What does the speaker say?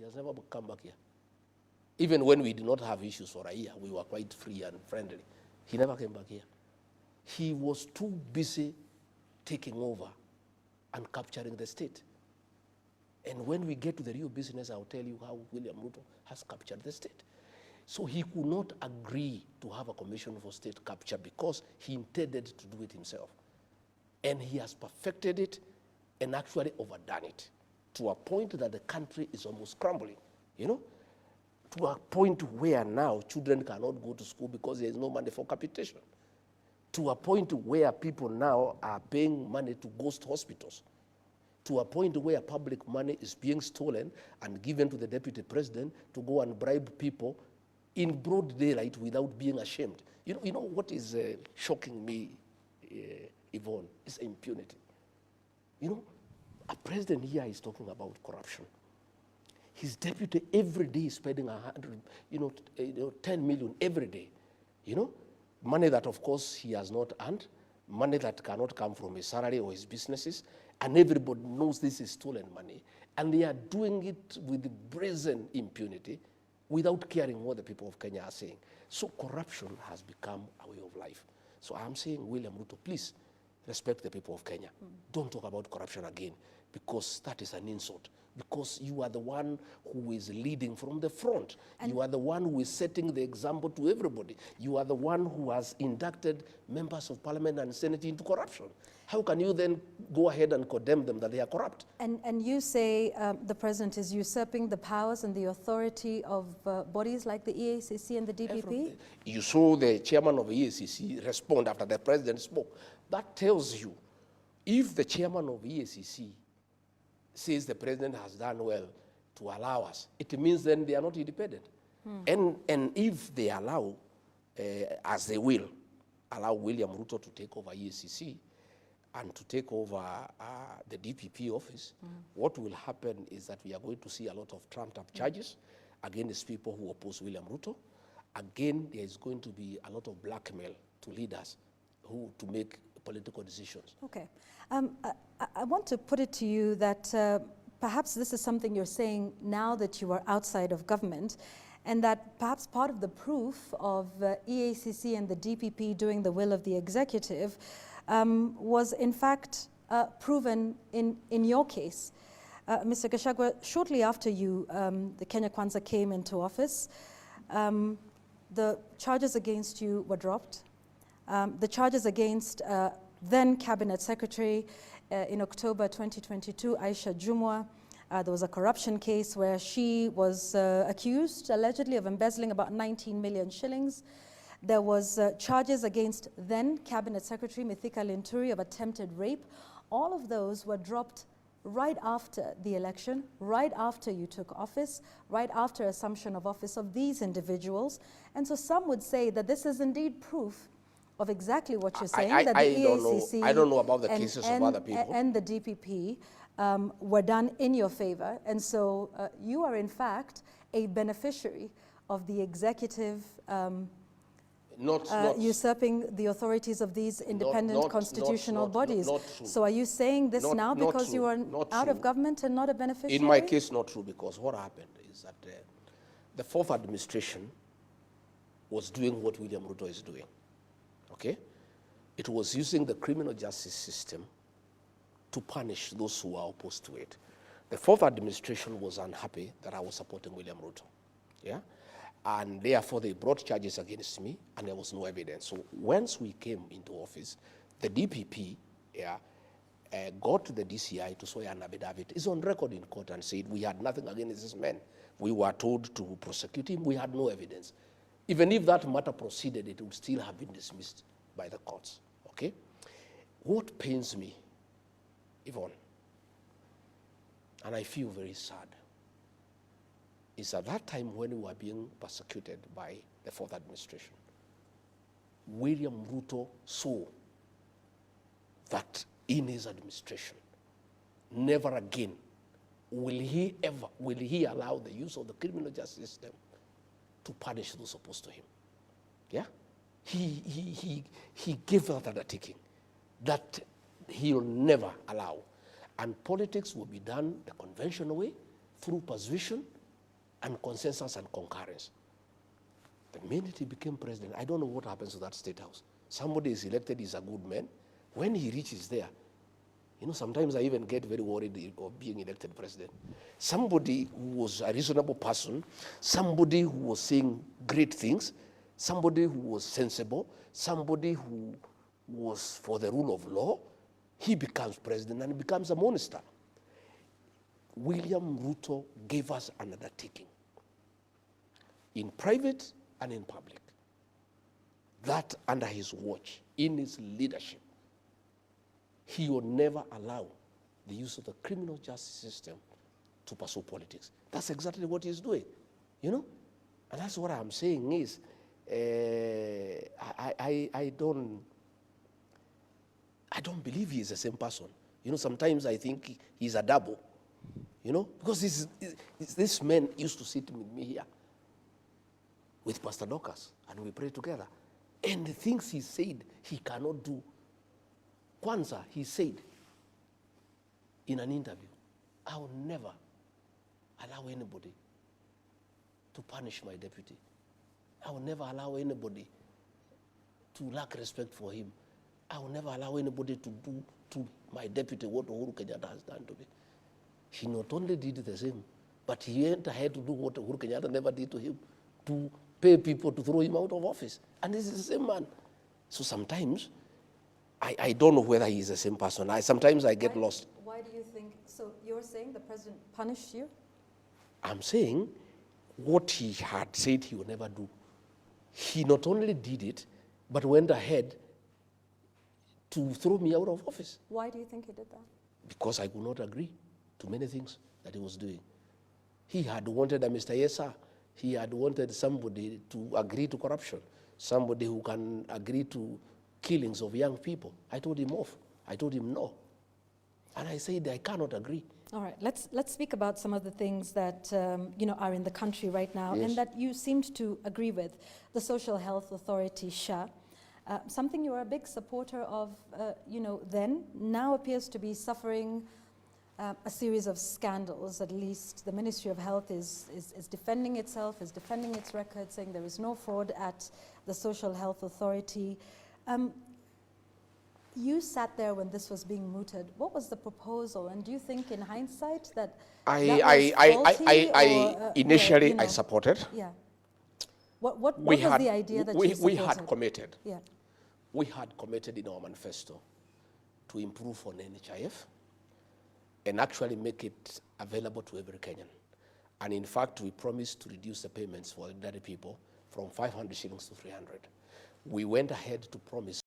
has never come back here. Even when we did not have issues for a year, we were quite free and friendly. He never came back here. He was too busy taking over and capturing the state. And when we get to the real business, I'll tell you how William Ruto has captured the state. So he could not agree to have a commission for state capture because he intended to do it himself. And he has perfected it and actually overdone it to a point that the country is almost crumbling, you know, to a point where now children cannot go to school because there is no money for capitation, to a point where people now are paying money to ghost hospitals, to a point where public money is being stolen and given to the deputy president to go and bribe people in broad daylight without being ashamed. You know what is shocking me, Yvonne, is impunity. You know, a president here is talking about corruption. His deputy every day is spending 10 million every day. You know, money that of course he has not earned, money that cannot come from his salary or his businesses, and everybody knows this is stolen money. And they are doing it with brazen impunity without caring what the people of Kenya are saying. So corruption has become a way of life. So I'm saying, William Ruto, please respect the people of Kenya. Don't talk about corruption again, because that is an insult. Because you are the one who is leading from the front. And you are the one who is setting the example to everybody. You are the one who has inducted members of parliament and senate into corruption. How can you then go ahead and condemn them that they are corrupt? And you say the president is usurping the powers and the authority of bodies like the EACC and the DPP? You saw the chairman of the EACC respond after the president spoke. That tells you, if the chairman of EACC says the president has done well to allow us, it means then they are not independent. And if they allow, as they will, allow William Ruto to take over EACC and to take over the DPP office, what will happen is that we are going to see a lot of trumped-up charges against people who oppose William Ruto. Again, there is going to be a lot of blackmail to leaders to make political decisions. Okay. I want to put it to you that perhaps this is something you're saying now that you are outside of government, and that perhaps part of the proof of EACC and the DPP doing the will of the executive was in fact proven in your case. Mr. Gachagua, shortly after the Kenya Kwanza came into office, the charges against you were dropped. The charges against then Cabinet Secretary in October 2022, Aisha Jumwa, there was a corruption case where she was accused allegedly of embezzling about 19 million shillings. There was charges against then Cabinet Secretary Mithika Linturi of attempted rape. All of those were dropped right after the election, right after you took office, right after assumption of office of these individuals. And so some would say that this is indeed proof of exactly what you're saying, that the EACC I don't know about the cases of other people. And the DPP were done in your favor. And so you are in fact a beneficiary of the executive usurping the authorities of these independent constitutional bodies. Not true. So are you saying this now because you are out of government and not a beneficiary? In my case, not true, because what happened is that the fourth administration was doing what William Ruto is doing. Okay? It was using the criminal justice system to punish those who are opposed to it. The fourth administration was unhappy that I was supporting William Ruto. Yeah? And therefore they brought charges against me and there was no evidence. So once we came into office, the DPP got to the DCI to swear an affidavit. It's on record in court and said we had nothing against this man. We were told to prosecute him. We had no evidence. Even if that matter proceeded, it would still have been dismissed by the courts, okay? What pains me, Yvonne, and I feel very sad, is at that time when we were being persecuted by the fourth administration, William Ruto saw that in his administration, never again will he allow the use of the criminal justice system to punish those opposed to him. Yeah? He gave that undertaking that he'll never allow. And politics will be done the conventional way, through persuasion, and consensus and concurrence. The minute he became president, I don't know what happens to that state house. Somebody is elected, he's a good man. When he reaches there, sometimes I even get very worried of being elected president. Somebody who was a reasonable person, somebody who was saying great things, somebody who was sensible, somebody who was for the rule of law, he becomes president and becomes a monster. William Ruto gave us an undertaking, in private and in public, that under his watch, in his leadership, he will never allow the use of the criminal justice system to pursue politics. That's exactly what he's doing, And that's what I'm saying is, I don't believe he is the same person. Sometimes I think he's a double, because this man used to sit with me here with Pastor Dorcas, and we pray together. And the things he said he cannot do. Kwanzaa, he said in an interview, I will never allow anybody to punish my deputy. I will never allow anybody to lack respect for him. I will never allow anybody to do to my deputy what Uhuru Kenyatta has done to me. He not only did the same, but he went ahead to do what Uhuru Kenyatta never did to him, to pay people to throw him out of office. And this is the same man. So sometimes, I don't know whether he's the same person. Sometimes I get lost. Why do you think, so you're saying the president punished you? I'm saying what he had said he would never do. He not only did it, but went ahead to throw me out of office. Why do you think he did that? Because I could not agree to many things that he was doing. He had wanted a Mr. Yesa. He had wanted somebody to agree to corruption, somebody who can agree to killings of young people. I told him off. I told him no. And I said, I cannot agree. All right, let's speak about some of the things that are in the country right now, Yes. and that you seemed to agree with. The Social Health Authority, SHA, something you were a big supporter of, then, now appears to be suffering a series of scandals. At least the Ministry of Health is defending itself, is defending its record, saying there is no fraud at the Social Health Authority. You sat there when this was being mooted. What was the proposal? And do you think, in hindsight, that initially I supported. Yeah. What was the idea that you supported? We had committed. Yeah. We had committed in our manifesto to improve on NHIF and actually make it available to every Kenyan. And in fact, we promised to reduce the payments for ordinary people from 500 shillings to 300. We went ahead to promise